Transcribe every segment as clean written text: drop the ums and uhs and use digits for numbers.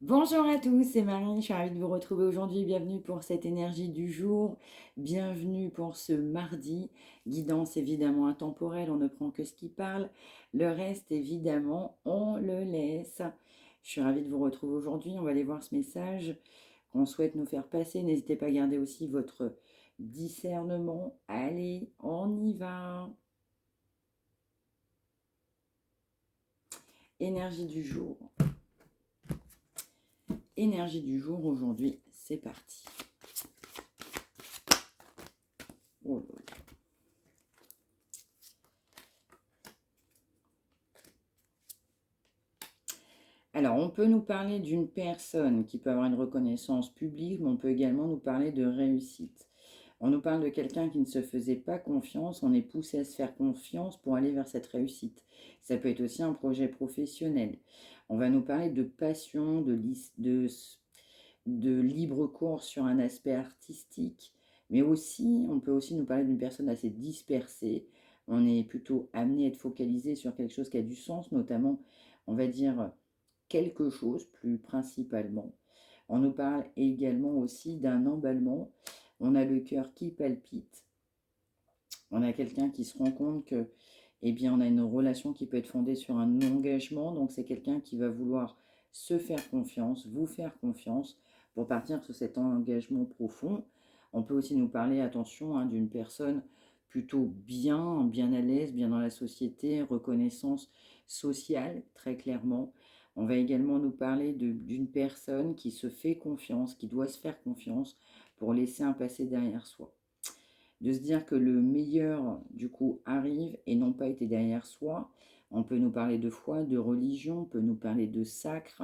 Bonjour à tous, c'est Marie, je suis ravie de vous retrouver aujourd'hui. Bienvenue pour cette énergie du jour, bienvenue pour ce mardi. Guidance évidemment intemporelle, on ne prend que ce qui parle. Le reste évidemment, on le laisse. Je suis ravie de vous retrouver aujourd'hui. On va aller voir ce message qu'on souhaite nous faire passer. N'hésitez pas à garder aussi votre discernement. Allez, on y va. Énergie du jour. Énergie du jour aujourd'hui, c'est parti. Oh là là. Alors, on peut nous parler d'une personne qui peut avoir une reconnaissance publique, mais on peut également nous parler de réussite. On nous parle de quelqu'un qui ne se faisait pas confiance, on est poussé à se faire confiance pour aller vers cette réussite. Ça peut être aussi un projet professionnel. On va nous parler de passion, de libre cours sur un aspect artistique, mais aussi, on peut aussi nous parler d'une personne assez dispersée. On est plutôt amené à être focalisé sur quelque chose qui a du sens, notamment, on va dire, quelque chose plus principalement. On nous parle également aussi d'un emballement. On a le cœur qui palpite. On a quelqu'un qui se rend compte que, eh bien, on a une relation qui peut être fondée sur un engagement. Donc, c'est quelqu'un qui va vouloir se faire confiance, vous faire confiance pour partir sur cet engagement profond. On peut aussi nous parler, attention, hein, d'une personne plutôt bien à l'aise, bien dans la société, reconnaissance sociale, très clairement. On va également nous parler d'une personne qui se fait confiance, qui doit se faire confiance pour laisser un passé derrière soi. De se dire que le meilleur, du coup, arrive et non pas été derrière soi. On peut nous parler de foi, de religion, on peut nous parler de sacre.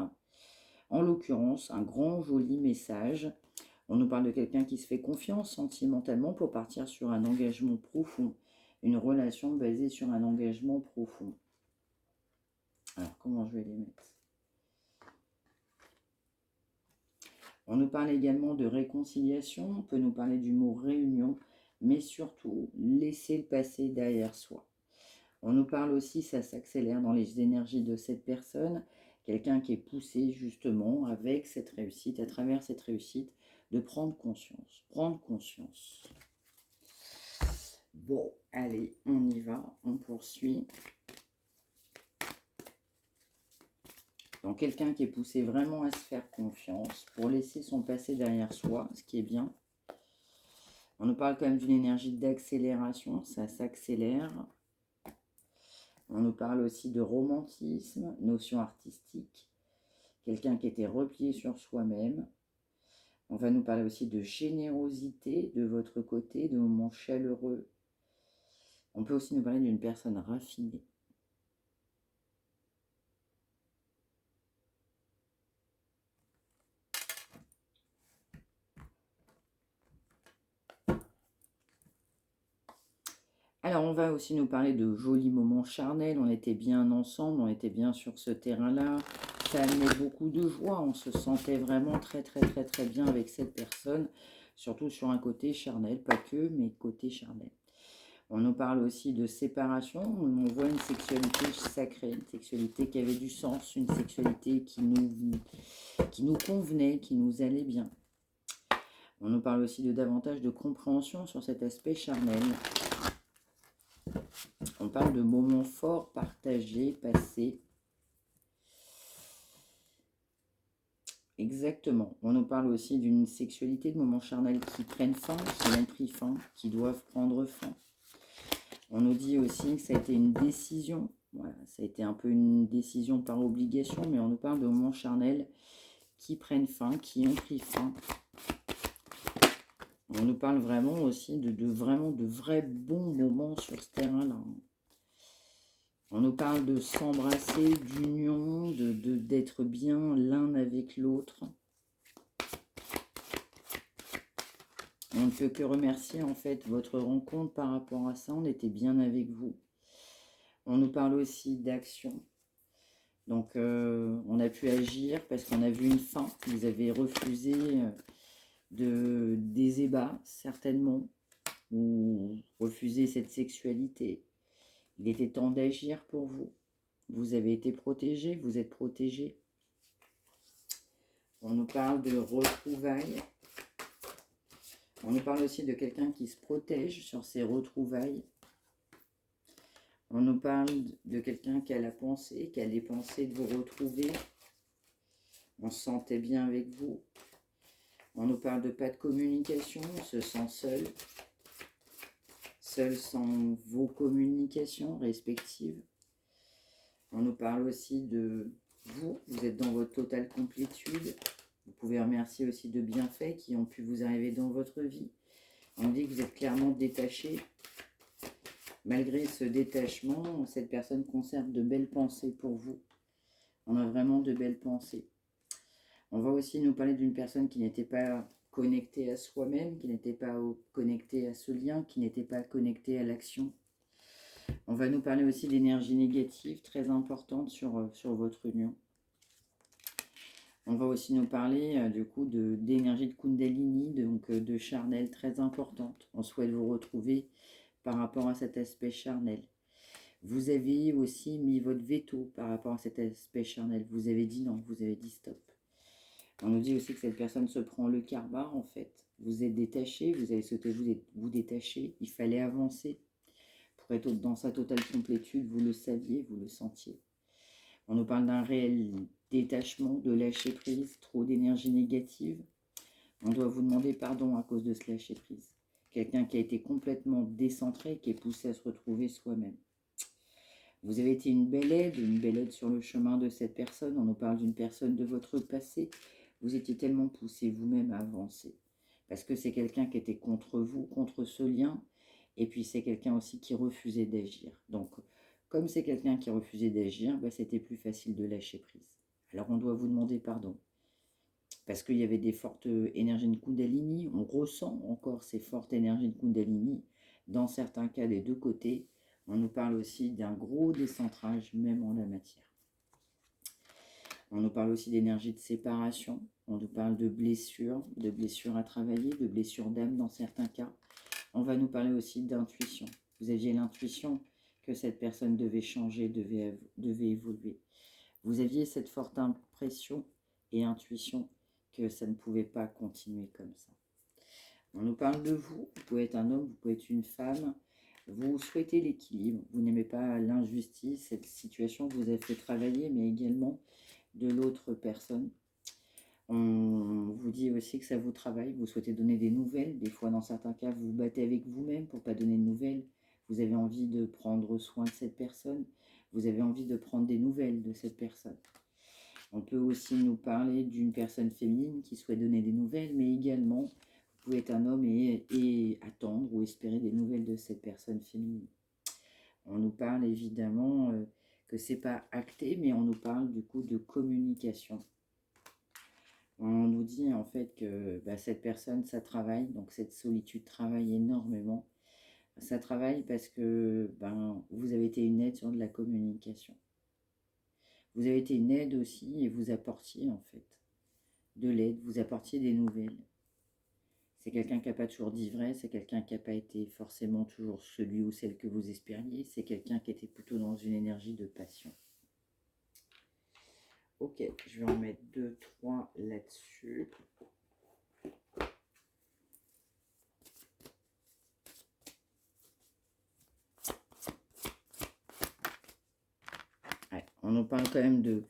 En l'occurrence, un grand joli message. On nous parle de quelqu'un qui se fait confiance sentimentalement pour partir sur un engagement profond, une relation basée sur un engagement profond. Alors, comment je vais les mettre? On nous parle également de réconciliation, on peut nous parler du mot réunion, mais surtout laisser le passé derrière soi. On nous parle aussi, ça s'accélère dans les énergies de cette personne, quelqu'un qui est poussé justement avec cette réussite, à travers cette réussite, de prendre conscience. Prendre conscience. Bon, allez, on y va, on poursuit. Donc quelqu'un qui est poussé vraiment à se faire confiance pour laisser son passé derrière soi, ce qui est bien. On nous parle quand même d'une énergie d'accélération, ça s'accélère. On nous parle aussi de romantisme, notion artistique. Quelqu'un qui était replié sur soi-même. On va nous parler aussi de générosité de votre côté, de moments chaleureux. On peut aussi nous parler d'une personne raffinée. Alors, on va aussi nous parler de jolis moments charnels. On était bien ensemble, on était bien sur ce terrain-là. Ça amenait beaucoup de joie. On se sentait vraiment très, très, très, très bien avec cette personne. Surtout sur un côté charnel, pas que, mais côté charnel. On nous parle aussi de séparation. On voit une sexualité sacrée, une sexualité qui avait du sens, une sexualité qui nous convenait, qui nous allait bien. On nous parle aussi de davantage de compréhension sur cet aspect charnel. On parle de moments forts, partagés, passés. Exactement. On nous parle aussi d'une sexualité, de moments charnels qui prennent fin, qui ont pris fin, qui doivent prendre fin. On nous dit aussi que ça a été une décision. Voilà, ça a été un peu une décision par obligation, mais on nous parle de moments charnels qui prennent fin, qui ont pris fin. On nous parle vraiment aussi vraiment de vrais bons moments sur ce terrain-là. On nous parle de s'embrasser, d'union, d'être bien l'un avec l'autre. On ne peut que remercier en fait votre rencontre par rapport à ça. On était bien avec vous. On nous parle aussi d'action. Donc on a pu agir parce qu'on a vu une fin. Vous avez refusé des ébats, certainement, ou refusé cette sexualité. Il était temps d'agir pour vous. Vous avez été protégé, vous êtes protégé. On nous parle de retrouvailles. On nous parle aussi de quelqu'un qui se protège sur ses retrouvailles. On nous parle de quelqu'un qui a la pensée, qui a les pensées de vous retrouver. On se sentait bien avec vous. On nous parle de pas de communication, on se sent seul. Seul sans vos communications respectives. On nous parle aussi de vous. Vous êtes dans votre totale complétude. Vous pouvez remercier aussi de bienfaits qui ont pu vous arriver dans votre vie. On dit que vous êtes clairement détaché. Malgré ce détachement, cette personne conserve de belles pensées pour vous. On a vraiment de belles pensées. On va aussi nous parler d'une personne qui n'était pas connectée à soi-même, qui n'était pas connectée à ce lien, qui n'était pas connectée à l'action. On va nous parler aussi d'énergie négative très importante sur votre union. On va aussi nous parler du coup d'énergie de Kundalini, donc de charnel très importante. On souhaite vous retrouver par rapport à cet aspect charnel. Vous avez aussi mis votre veto par rapport à cet aspect charnel. Vous avez dit non, vous avez dit stop. On nous dit aussi que cette personne se prend le karma en fait. Vous êtes détaché, vous avez souhaité vous détacher. Il fallait avancer pour être dans sa totale complétude. Vous le saviez, vous le sentiez. On nous parle d'un réel détachement, de lâcher prise, trop d'énergie négative. On doit vous demander pardon à cause de ce lâcher prise. Quelqu'un qui a été complètement décentré, qui est poussé à se retrouver soi-même. Vous avez été une belle aide sur le chemin de cette personne. On nous parle d'une personne de votre passé. Vous étiez tellement poussé vous-même à avancer. Parce que c'est quelqu'un qui était contre vous, contre ce lien. Et puis c'est quelqu'un aussi qui refusait d'agir. Donc, comme c'est quelqu'un qui refusait d'agir, c'était plus facile de lâcher prise. Alors on doit vous demander pardon. Parce qu'il y avait des fortes énergies de Kundalini. On ressent encore ces fortes énergies de Kundalini. Dans certains cas des deux côtés. On nous parle aussi d'un gros décentrage, même en la matière. On nous parle aussi d'énergie de séparation. On nous parle de blessures à travailler, de blessures d'âme dans certains cas. On va nous parler aussi d'intuition. Vous aviez l'intuition que cette personne devait changer, devait évoluer. Vous aviez cette forte impression et intuition que ça ne pouvait pas continuer comme ça. On nous parle de vous. Vous pouvez être un homme, vous pouvez être une femme. Vous souhaitez l'équilibre. Vous n'aimez pas l'injustice. Cette situation vous a fait travailler, mais également de l'autre personne. On vous dit aussi que ça vous travaille. Vous souhaitez donner des nouvelles. Des fois, dans certains cas, vous vous battez avec vous-même pour ne pas donner de nouvelles. Vous avez envie de prendre soin de cette personne. Vous avez envie de prendre des nouvelles de cette personne. On peut aussi nous parler d'une personne féminine qui souhaite donner des nouvelles, mais également, vous pouvez être un homme et attendre ou espérer des nouvelles de cette personne féminine. On nous parle évidemment que c'est pas acté, mais on nous parle du coup de communication. On nous dit en fait que cette personne, ça travaille, donc cette solitude travaille énormément. Ça travaille parce que vous avez été une aide sur de la communication. Vous avez été une aide aussi et vous apportiez en fait de l'aide, vous apportiez des nouvelles. C'est quelqu'un qui n'a pas toujours dit vrai, c'est quelqu'un qui n'a pas été forcément toujours celui ou celle que vous espériez, c'est quelqu'un qui était plutôt dans une énergie de passion. Ok, je vais en mettre 2, 3 là-dessus. Ouais, on nous parle quand même de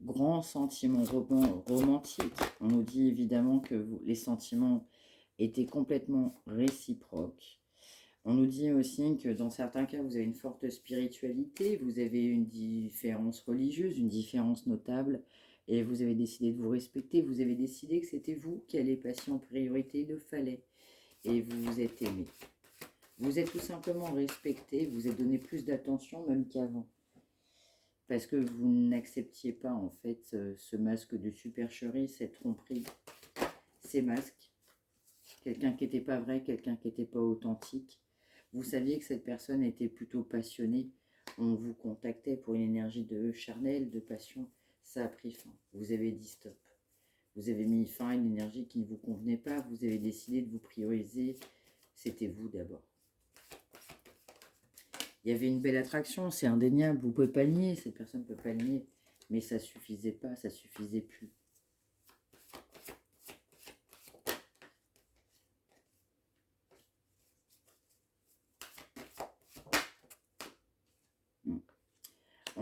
grands sentiments romantiques. On nous dit évidemment que les sentiments étaient complètement réciproques. On nous dit aussi que dans certains cas, vous avez une forte spiritualité, vous avez une différence religieuse, une différence notable, et vous avez décidé de vous respecter, vous avez décidé que c'était vous qui allez passer en priorité, il le fallait, et vous vous êtes aimé. Vous êtes tout simplement respecté, vous êtes donné plus d'attention même qu'avant, parce que vous n'acceptiez pas en fait ce masque de supercherie, cette tromperie, ces masques, quelqu'un qui n'était pas vrai, quelqu'un qui n'était pas authentique. Vous saviez que cette personne était plutôt passionnée. On vous contactait pour une énergie de charnel, de passion. Ça a pris fin. Vous avez dit stop. Vous avez mis fin à une énergie qui ne vous convenait pas. Vous avez décidé de vous prioriser. C'était vous d'abord. Il y avait une belle attraction, c'est indéniable. Vous ne pouvez pas le nier. Cette personne ne peut pas le nier. Mais ça ne suffisait pas, ça ne suffisait plus.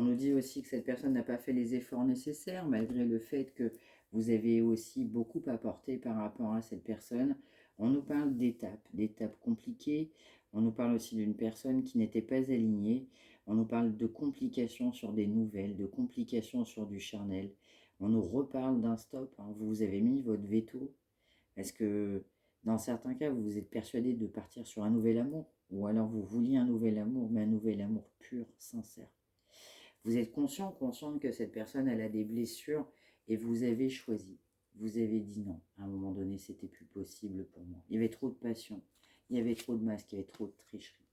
nous dit aussi que cette personne n'a pas fait les efforts nécessaires, malgré le fait que vous avez aussi beaucoup apporté par rapport à cette personne. On nous parle d'étapes compliquées. On nous parle aussi d'une personne qui n'était pas alignée. On nous parle de complications sur des nouvelles, de complications sur du charnel. On nous reparle d'un stop, hein. Vous avez mis votre veto. Est-ce que dans certains cas, vous vous êtes persuadé de partir sur un nouvel amour? Ou alors vous vouliez un nouvel amour, mais un nouvel amour pur, sincère? Vous êtes consciente que cette personne, elle a des blessures et vous avez choisi. Vous avez dit non. À un moment donné, c'était plus possible pour moi. Il y avait trop de passion, il y avait trop de masques, il y avait trop de tricherie.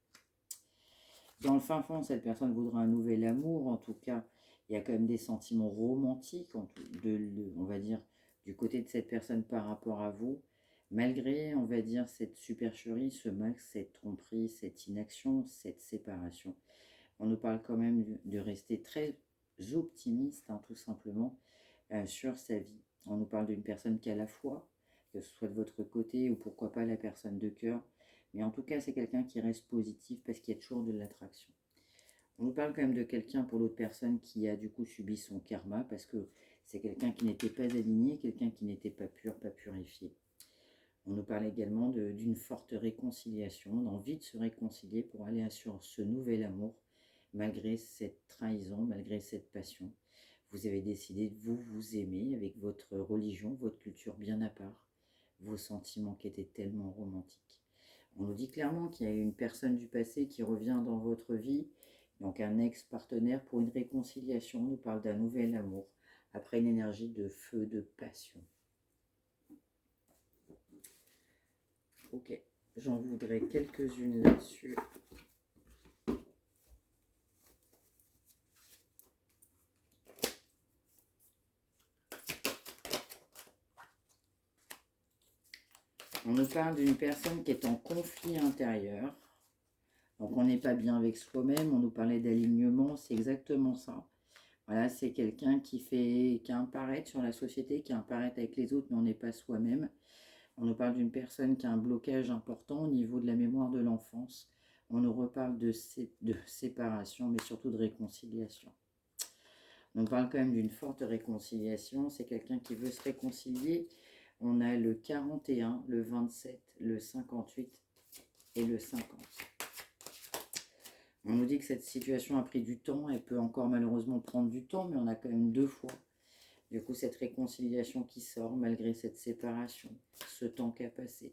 Dans le fin fond, cette personne voudra un nouvel amour. En tout cas, il y a quand même des sentiments romantiques, on va dire, du côté de cette personne par rapport à vous. Malgré, on va dire, cette supercherie, ce max, cette tromperie, cette inaction, cette séparation. On nous parle quand même de rester très optimiste, hein, tout simplement, sur sa vie. On nous parle d'une personne qui a la foi, que ce soit de votre côté ou pourquoi pas la personne de cœur. Mais en tout cas, c'est quelqu'un qui reste positif parce qu'il y a toujours de l'attraction. On nous parle quand même de quelqu'un pour l'autre personne qui a du coup subi son karma parce que c'est quelqu'un qui n'était pas aligné, quelqu'un qui n'était pas pur, pas purifié. On nous parle également d'une forte réconciliation, d'envie de se réconcilier pour aller sur ce nouvel amour, malgré cette trahison, malgré cette passion. Vous avez décidé de vous aimer avec votre religion, votre culture bien à part, vos sentiments qui étaient tellement romantiques. On nous dit clairement qu'il y a une personne du passé qui revient dans votre vie, donc un ex-partenaire pour une réconciliation. On nous parle d'un nouvel amour, après une énergie de feu, de passion. Ok, j'en voudrais quelques-unes là-dessus. On nous parle d'une personne qui est en conflit intérieur. Donc on n'est pas bien avec soi-même, on nous parlait d'alignement, c'est exactement ça. Voilà, c'est quelqu'un qui a un paraître sur la société, qui a un paraître avec les autres, mais on n'est pas soi-même. On nous parle d'une personne qui a un blocage important au niveau de la mémoire de l'enfance. On nous reparle de séparation, mais surtout de réconciliation. On parle quand même d'une forte réconciliation. C'est quelqu'un qui veut se réconcilier. On a le 41, le 27, le 58 et le 50. On nous dit que cette situation a pris du temps. Elle peut encore malheureusement prendre du temps, mais on a quand même 2 fois. Du coup, cette réconciliation qui sort malgré cette séparation, ce temps qu'a passé.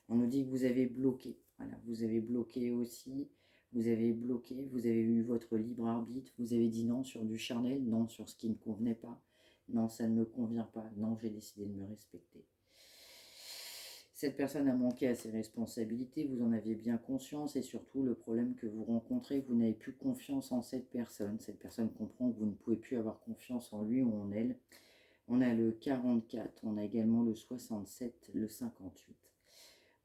On nous dit que vous avez bloqué. Voilà, vous avez bloqué aussi. Vous avez bloqué, vous avez eu votre libre arbitre. Vous avez dit non sur du charnel, non sur ce qui ne convenait pas. Non, ça ne me convient pas. Non, j'ai décidé de me respecter. Cette personne a manqué à ses responsabilités, vous en aviez bien conscience et surtout le problème que vous rencontrez, vous n'avez plus confiance en cette personne. Cette personne comprend que vous ne pouvez plus avoir confiance en lui ou en elle. On a le 44, on a également le 67, le 58.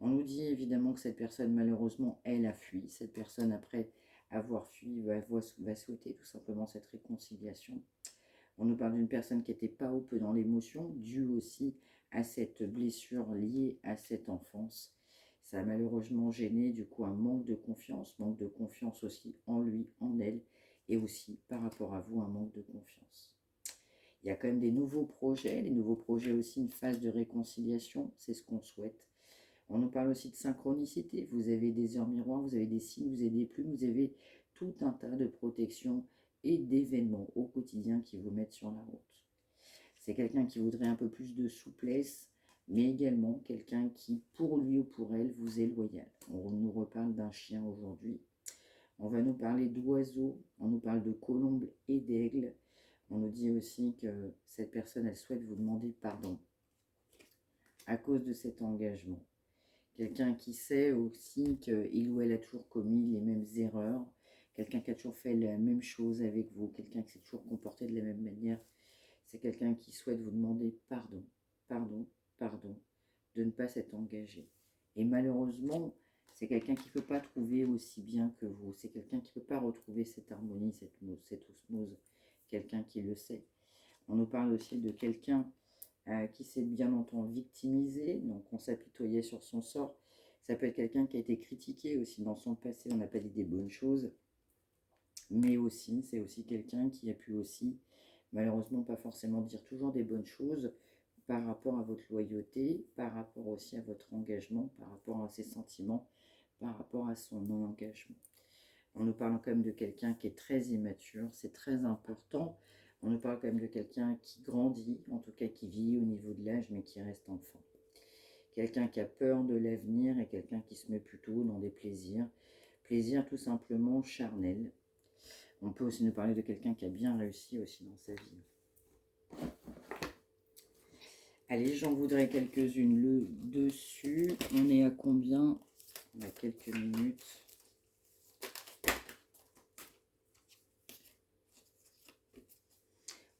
On nous dit évidemment que cette personne, malheureusement, elle a fui. Cette personne, après avoir fui, va souhaiter tout simplement cette réconciliation. On nous parle d'une personne qui n'était pas au peu dans l'émotion, due aussi à cette blessure liée à cette enfance. Ça a malheureusement gêné du coup un manque de confiance aussi en lui, en elle, et aussi par rapport à vous, un manque de confiance. Il y a quand même des nouveaux projets, les nouveaux projets aussi, une phase de réconciliation, c'est ce qu'on souhaite. On nous parle aussi de synchronicité, vous avez des heures miroirs, vous avez des signes, vous avez des plumes, vous avez tout un tas de protections et d'événements au quotidien qui vous mettent sur la route. C'est quelqu'un qui voudrait un peu plus de souplesse, mais également quelqu'un qui, pour lui ou pour elle, vous est loyal. On nous reparle d'un chien aujourd'hui. On va nous parler d'oiseaux, on nous parle de colombes et d'aigles. On nous dit aussi que cette personne, elle souhaite vous demander pardon à cause de cet engagement. Quelqu'un qui sait aussi qu'il ou elle a toujours commis les mêmes erreurs. Quelqu'un qui a toujours fait la même chose avec vous. Quelqu'un qui s'est toujours comporté de la même manière. C'est quelqu'un qui souhaite vous demander pardon, pardon, pardon, de ne pas s'être engagé. Et malheureusement, c'est quelqu'un qui ne peut pas trouver aussi bien que vous. C'est quelqu'un qui ne peut pas retrouver cette harmonie, cette osmose. Quelqu'un qui le sait. On nous parle aussi de quelqu'un qui s'est bien longtemps victimisé, donc on s'apitoyait sur son sort. Ça peut être quelqu'un qui a été critiqué aussi dans son passé, on n'a pas dit des bonnes choses. Mais aussi, c'est aussi quelqu'un qui a pu aussi, malheureusement, pas forcément dire toujours des bonnes choses par rapport à votre loyauté, par rapport aussi à votre engagement, par rapport à ses sentiments, par rapport à son non-engagement. On nous parle quand même de quelqu'un qui est très immature, c'est très important. On nous parle quand même de quelqu'un qui grandit, en tout cas qui vit au niveau de l'âge, mais qui reste enfant. Quelqu'un qui a peur de l'avenir et quelqu'un qui se met plutôt dans des plaisirs. Plaisirs tout simplement charnels. On peut aussi nous parler de quelqu'un qui a bien réussi aussi dans sa vie. Allez, j'en voudrais quelques-unes le dessus. On est à combien? On a quelques minutes.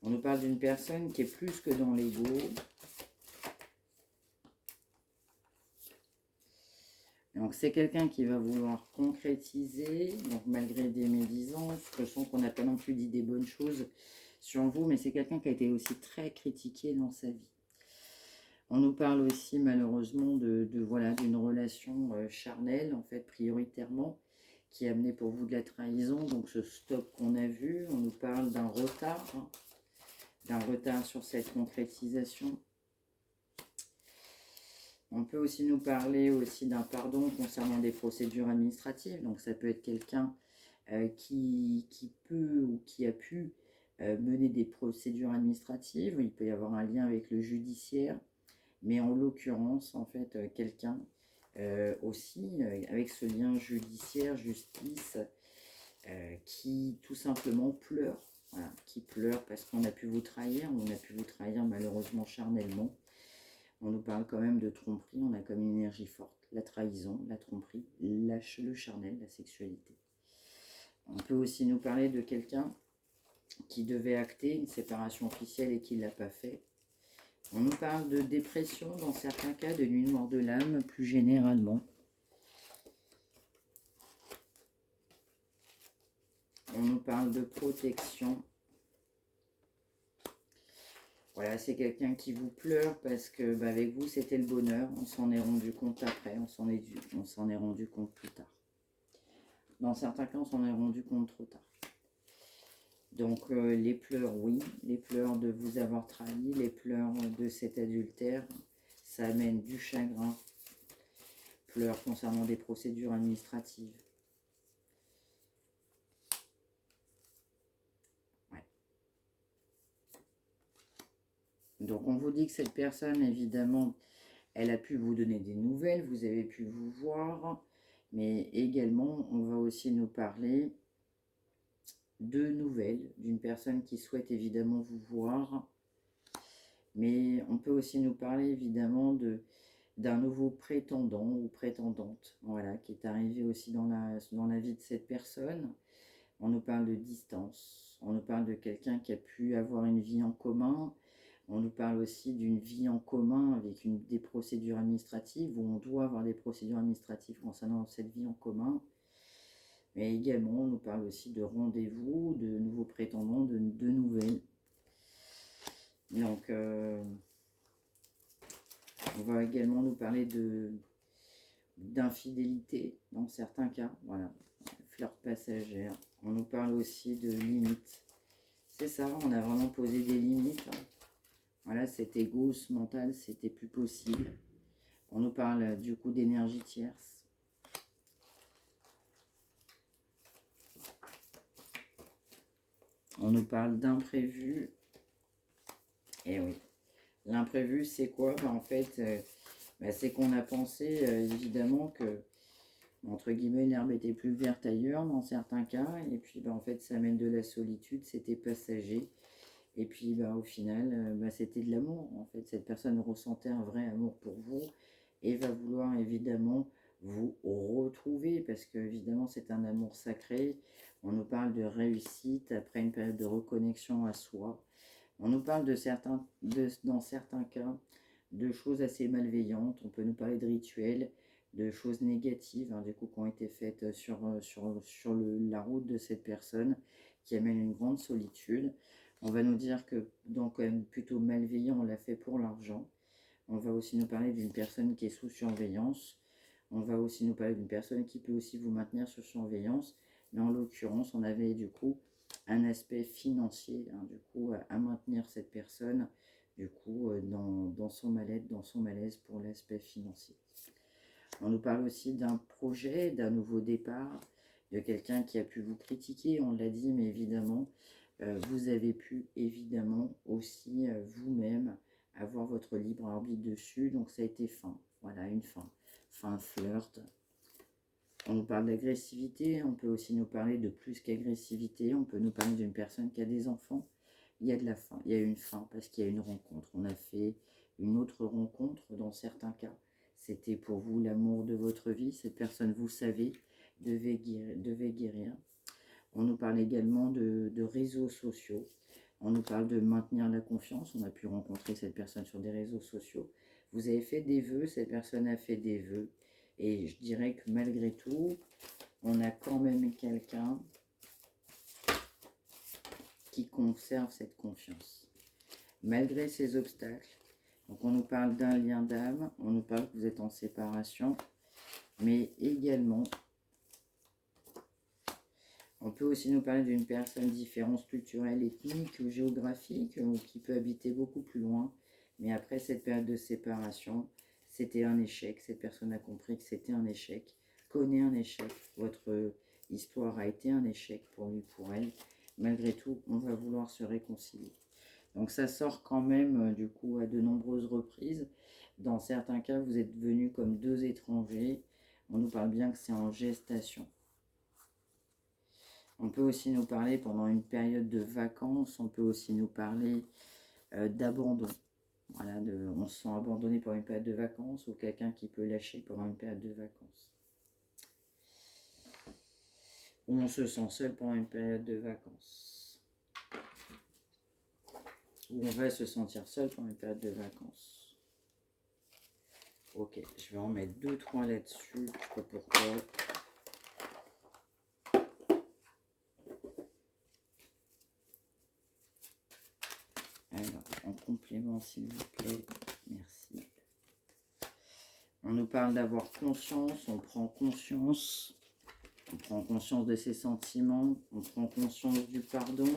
On nous parle d'une personne qui est plus que dans l'ego. Donc c'est quelqu'un qui va vouloir concrétiser, donc malgré des médisances, je sens qu'on n'a pas non plus dit des bonnes choses sur vous, mais c'est quelqu'un qui a été aussi très critiqué dans sa vie. On nous parle aussi malheureusement voilà, d'une relation charnelle, en fait, prioritairement, qui a amené pour vous de la trahison, donc ce stop qu'on a vu. On nous parle d'un retard, sur cette concrétisation. On peut aussi nous parler aussi d'un pardon concernant des procédures administratives. Donc ça peut être quelqu'un qui peut ou qui a pu mener des procédures administratives. Il peut y avoir un lien avec le judiciaire. Mais en l'occurrence, en fait, quelqu'un aussi avec ce lien judiciaire, justice, qui tout simplement pleure. Voilà, qui pleure parce qu'on a pu vous trahir, on a pu vous trahir malheureusement charnellement. On nous parle quand même de tromperie, on a comme une énergie forte. La trahison, la tromperie, le charnel, la sexualité. On peut aussi nous parler de quelqu'un qui devait acter une séparation officielle et qui ne l'a pas fait. On nous parle de dépression dans certains cas, de nuit noire de l'âme plus généralement. On nous parle de protection. Voilà, c'est quelqu'un qui vous pleure parce que avec vous c'était le bonheur. On s'en est rendu compte après, on s'en est rendu compte plus tard. Dans certains cas, on s'en est rendu compte trop tard. Donc les pleurs, oui, les pleurs de vous avoir trahi, les pleurs de cet adultère, ça amène du chagrin. Pleurs concernant des procédures administratives. Ouais. Donc on vous dit que cette personne, évidemment, elle a pu vous donner des nouvelles, vous avez pu vous voir, mais également, on va aussi nous parler de nouvelles, d'une personne qui souhaite évidemment vous voir, mais on peut aussi nous parler évidemment d'un nouveau prétendant ou prétendante, voilà, qui est arrivé aussi dans la vie de cette personne. On nous parle de distance, on nous parle de quelqu'un qui a pu avoir une vie en commun, on nous parle aussi d'une vie en commun avec des procédures administratives, où on doit avoir des procédures administratives concernant cette vie en commun. Mais également, on nous parle aussi de rendez-vous, de nouveaux prétendants, de nouvelles. Donc, on va également nous parler d'infidélité dans certains cas. Voilà, flirt passagère. On nous parle aussi de limites. C'est ça, on a vraiment posé des limites. Voilà, cet égo mental, c'était plus possible. On nous parle du coup d'énergie tierce. On nous parle d'imprévu. Et oui, l'imprévu, c'est quoi? En fait, c'est qu'on a pensé, évidemment, que, entre guillemets, l'herbe était plus verte ailleurs, dans certains cas. Et puis, en fait, ça amène de la solitude, c'était passager. Et puis, au final, c'était de l'amour. En fait, cette personne ressentait un vrai amour pour vous et va vouloir, évidemment, vous retrouver parce que, évidemment, c'est un amour sacré. On nous parle de réussite après une période de reconnexion à soi. On nous parle dans certains cas de choses assez malveillantes. On peut nous parler de rituels, de choses négatives, du coup, qui ont été faites sur la route de cette personne, qui amène une grande solitude. On va nous dire que, donc, quand même plutôt malveillant, on l'a fait pour l'argent. On va aussi nous parler d'une personne qui est sous surveillance. On va aussi nous parler d'une personne qui peut aussi vous maintenir sous surveillance. mais en l'occurrence, on avait du coup un aspect financier, hein, du coup, à maintenir cette personne, du coup, dans son mal-être, dans son malaise pour l'aspect financier. On nous parle aussi d'un projet, d'un nouveau départ, de quelqu'un qui a pu vous critiquer, on l'a dit, mais évidemment, vous avez pu évidemment aussi vous-même avoir votre libre arbitre dessus, donc ça a été fin, voilà, une fin. Fin flirt. On nous parle d'agressivité, on peut aussi nous parler de plus qu'agressivité, on peut nous parler d'une personne qui a des enfants. Il y a de la fin, il y a une fin parce qu'il y a une rencontre. On a fait une autre rencontre dans certains cas. C'était pour vous l'amour de votre vie. Cette personne, vous savez, devait guérir. On nous parle également de réseaux sociaux. On nous parle de maintenir la confiance. On a pu rencontrer cette personne sur des réseaux sociaux. Vous avez fait des vœux, cette personne a fait des vœux. Et je dirais que malgré tout, on a quand même quelqu'un qui conserve cette confiance. Malgré ces obstacles, donc on nous parle d'un lien d'âme, on nous parle que vous êtes en séparation, mais également, on peut aussi nous parler d'une personne différence culturelle, ethnique ou géographique, ou qui peut habiter beaucoup plus loin, mais après cette période de séparation, c'était un échec, cette personne a compris que c'était un échec, connaît un échec, votre histoire a été un échec pour lui, pour elle, malgré tout, on va vouloir se réconcilier. Donc ça sort quand même du coup à de nombreuses reprises. Dans certains cas, vous êtes venus comme deux étrangers. On nous parle bien que c'est en gestation. On peut aussi nous parler pendant une période de vacances. On peut aussi nous parler d'abandon. Voilà, on se sent abandonné pendant une période de vacances ou quelqu'un qui peut lâcher pendant une période de vacances. Ou on se sent seul pendant une période de vacances. Ou on va se sentir seul pendant une période de vacances. Ok, je vais en mettre 2-3 là-dessus, je ne sais pas pourquoi. Alors, en complément, s'il vous plaît, merci. On nous parle d'avoir conscience, on prend conscience de ses sentiments, on prend conscience du pardon.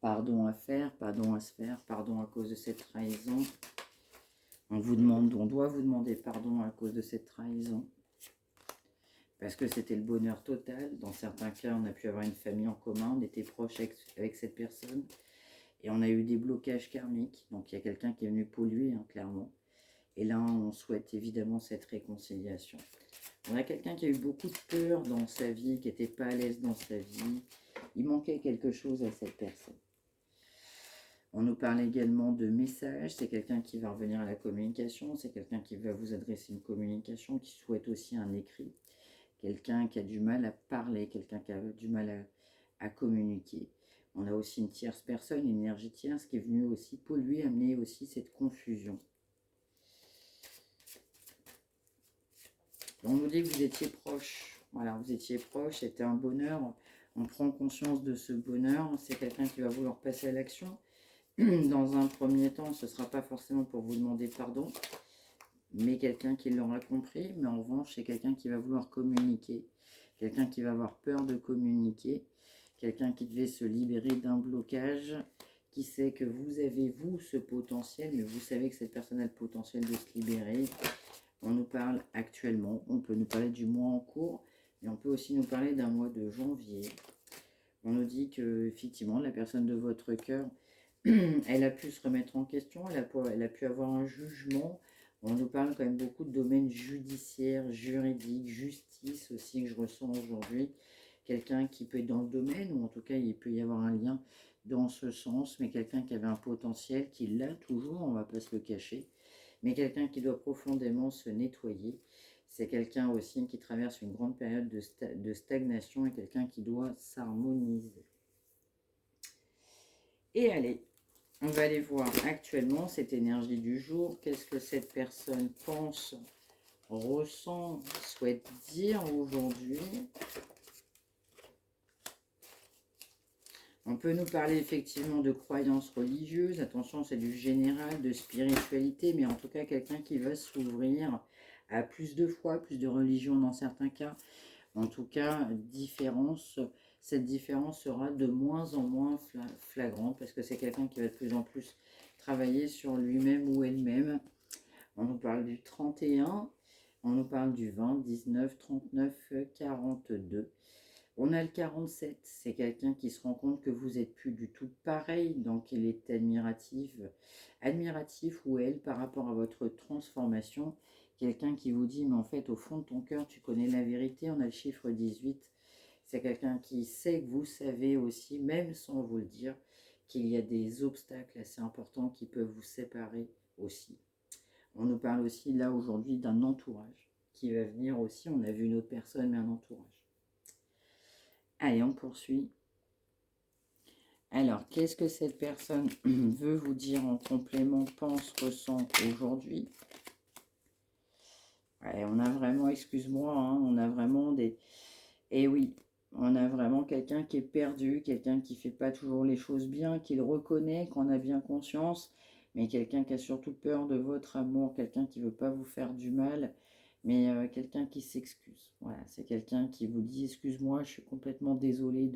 Pardon à faire, pardon à se faire, pardon à cause de cette trahison. On doit vous demander pardon à cause de cette trahison. Parce que c'était le bonheur total. Dans certains cas, on a pu avoir une famille en commun, on était proche avec cette personne. Et on a eu des blocages karmiques. Donc il y a quelqu'un qui est venu polluer, hein, clairement. Et là, on souhaite évidemment cette réconciliation. On a quelqu'un qui a eu beaucoup de peur dans sa vie, qui n'était pas à l'aise dans sa vie. Il manquait quelque chose à cette personne. On nous parle également de messages, c'est quelqu'un qui va revenir à la communication, c'est quelqu'un qui va vous adresser une communication, qui souhaite aussi un écrit, quelqu'un qui a du mal à parler, quelqu'un qui a du mal à communiquer. On a aussi une tierce personne, une énergie tierce qui est venue aussi polluer, amener aussi cette confusion. On nous dit que vous étiez proche, voilà, vous étiez proche, c'était un bonheur, on prend conscience de ce bonheur, c'est quelqu'un qui va vouloir passer à l'action. Dans un premier temps, ce ne sera pas forcément pour vous demander pardon, mais quelqu'un qui l'aura compris. Mais en revanche, c'est quelqu'un qui va vouloir communiquer, quelqu'un qui va avoir peur de communiquer, quelqu'un qui devait se libérer d'un blocage, qui sait que vous avez, vous, ce potentiel, mais vous savez que cette personne a le potentiel de se libérer. On nous parle actuellement, on peut nous parler du mois en cours, mais on peut aussi nous parler d'un mois de janvier. On nous dit que, effectivement, la personne de votre cœur, elle a pu se remettre en question, elle a pu avoir un jugement. On nous parle quand même beaucoup de domaines judiciaires, juridiques, justice aussi que je ressens aujourd'hui. Quelqu'un qui peut être dans le domaine, ou en tout cas il peut y avoir un lien dans ce sens, mais quelqu'un qui avait un potentiel, qui l'a toujours, on ne va pas se le cacher, mais quelqu'un qui doit profondément se nettoyer. C'est quelqu'un aussi qui traverse une grande période de stagnation et quelqu'un qui doit s'harmoniser. Et allez, on va aller voir actuellement cette énergie du jour. Qu'est-ce que cette personne pense, ressent, souhaite dire aujourd'hui. On peut nous parler effectivement de croyances religieuses. Attention, c'est du général, de spiritualité, mais en tout cas quelqu'un qui va s'ouvrir à plus de foi, plus de religion dans certains cas. En tout cas, cette différence sera de moins en moins flagrante parce que c'est quelqu'un qui va de plus en plus travailler sur lui-même ou elle-même. On nous parle du 31, on nous parle du 20, 19, 39, 42. On a le 47, c'est quelqu'un qui se rend compte que vous n'êtes plus du tout pareil, donc il est admiratif ou elle par rapport à votre transformation. Quelqu'un qui vous dit, mais en fait, au fond de ton cœur, tu connais la vérité. On a le chiffre 18. C'est quelqu'un qui sait que vous savez aussi, même sans vous le dire, qu'il y a des obstacles assez importants qui peuvent vous séparer aussi. On nous parle aussi là aujourd'hui d'un entourage qui va venir aussi. On a vu une autre personne, mais un entourage. Allez, on poursuit. Alors, qu'est-ce que cette personne veut vous dire en complément, pense, ressent aujourd'hui? Ouais, on a vraiment, excuse-moi, hein, on a vraiment des... Eh oui, on a vraiment quelqu'un qui est perdu, quelqu'un qui ne fait pas toujours les choses bien, qui le reconnaît, qu'on a bien conscience, mais quelqu'un qui a surtout peur de votre amour, quelqu'un qui ne veut pas vous faire du mal, mais quelqu'un qui s'excuse. Voilà, c'est quelqu'un qui vous dit, excuse-moi, je suis complètement désolé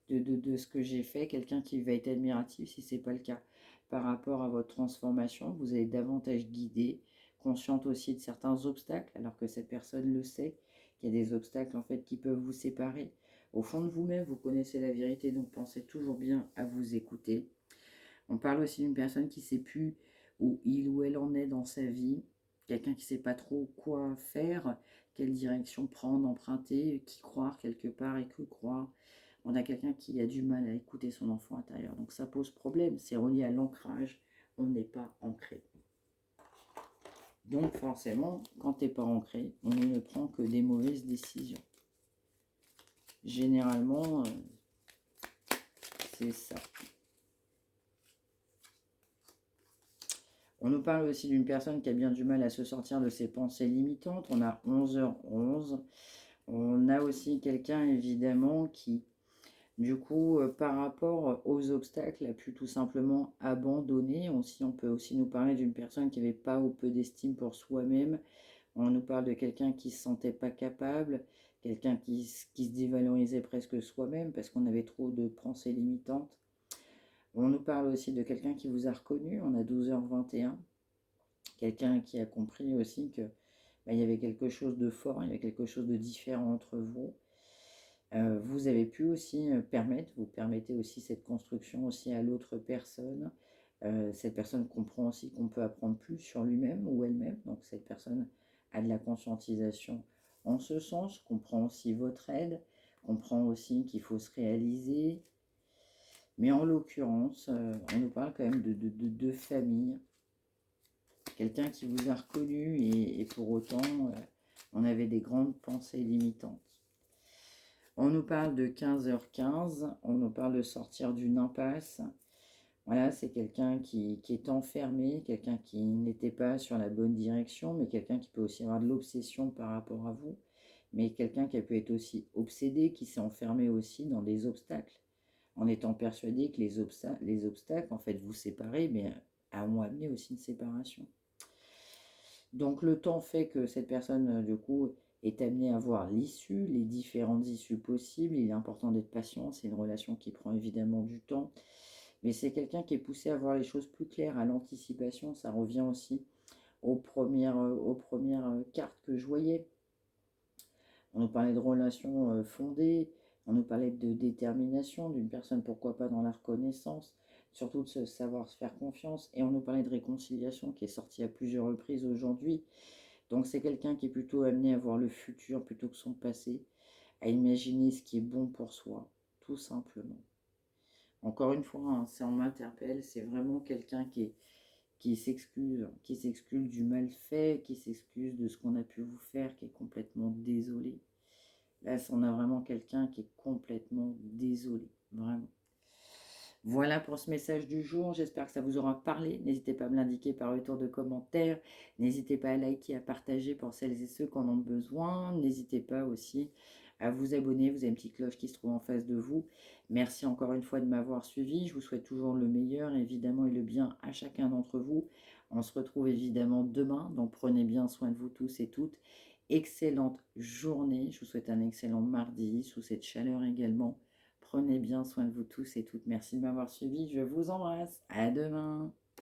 de ce que j'ai fait, quelqu'un qui va être admiratif si ce n'est pas le cas. Par rapport à votre transformation, vous allez davantage guider, consciente aussi de certains obstacles, alors que cette personne le sait, qu'il y a des obstacles en fait qui peuvent vous séparer. Au fond de vous-même, vous connaissez la vérité, donc pensez toujours bien à vous écouter. On parle aussi d'une personne qui ne sait plus où il ou elle en est dans sa vie, quelqu'un qui ne sait pas trop quoi faire, quelle direction prendre, emprunter, qui croire quelque part et que croire. On a quelqu'un qui a du mal à écouter son enfant intérieur. Donc ça pose problème, c'est relié à l'ancrage, on n'est pas ancré. Donc forcément, quand tu n'es pas ancré, on ne prend que des mauvaises décisions. Généralement, c'est ça. On nous parle aussi d'une personne qui a bien du mal à se sortir de ses pensées limitantes. On a 11h11. On a aussi quelqu'un, évidemment, qui, du coup, par rapport aux obstacles, a pu tout simplement abandonner. Aussi, on peut aussi nous parler d'une personne qui n'avait pas ou peu d'estime pour soi-même. On nous parle de quelqu'un qui ne se sentait pas capable, quelqu'un qui se dévalorisait presque soi-même parce qu'on avait trop de pensées limitantes. On nous parle aussi de quelqu'un qui vous a reconnu. On a 12h21. Quelqu'un qui a compris aussi que il y avait quelque chose de fort, il y avait quelque chose de différent entre vous. Vous avez pu aussi vous permettez aussi cette construction aussi à l'autre personne. Cette personne comprend aussi qu'on peut apprendre plus sur lui-même ou elle-même. Donc cette personne a de la conscientisation en ce sens, comprend aussi votre aide, comprend aussi qu'il faut se réaliser. Mais en l'occurrence, on nous parle quand même de famille. Quelqu'un qui vous a reconnu et pour autant, on avait des grandes pensées limitantes. On nous parle de 15h15, on nous parle de sortir d'une impasse. Voilà, c'est quelqu'un qui est enfermé, quelqu'un qui n'était pas sur la bonne direction, mais quelqu'un qui peut aussi avoir de l'obsession par rapport à vous, mais quelqu'un qui peut être aussi obsédé, qui s'est enfermé aussi dans des obstacles, en étant persuadé que les obstacles, en fait, vous séparez, mais ont amené aussi une séparation. Donc le temps fait que cette personne, du coup, est amenée à voir l'issue, les différentes issues possibles. Il est important d'être patient, c'est une relation qui prend évidemment du temps. Mais c'est quelqu'un qui est poussé à voir les choses plus claires, à l'anticipation. Ça revient aussi aux premières cartes que je voyais. On nous parlait de relations fondées, on nous parlait de détermination d'une personne, pourquoi pas dans la reconnaissance, surtout de savoir se faire confiance. Et on nous parlait de réconciliation qui est sortie à plusieurs reprises aujourd'hui. Donc c'est quelqu'un qui est plutôt amené à voir le futur plutôt que son passé, à imaginer ce qui est bon pour soi, tout simplement. Encore une fois, hein, ça m'interpelle, c'est vraiment quelqu'un qui s'excuse du mal fait, qui s'excuse de ce qu'on a pu vous faire, qui est complètement désolé. Là, on a vraiment quelqu'un qui est complètement désolé, vraiment. Voilà pour ce message du jour, j'espère que ça vous aura parlé. N'hésitez pas à me l'indiquer par retour de commentaires. N'hésitez pas à liker, à partager pour celles et ceux qui en ont besoin. N'hésitez pas aussi à vous abonner, vous avez une petite cloche qui se trouve en face de vous. Merci encore une fois de m'avoir suivi. Je vous souhaite toujours le meilleur, évidemment, et le bien à chacun d'entre vous. On se retrouve évidemment demain, donc prenez bien soin de vous tous et toutes. excellente journée. Je vous souhaite un excellent mardi sous cette chaleur également. Prenez bien soin de vous tous et toutes. Merci de m'avoir suivi. Je vous embrasse. À demain.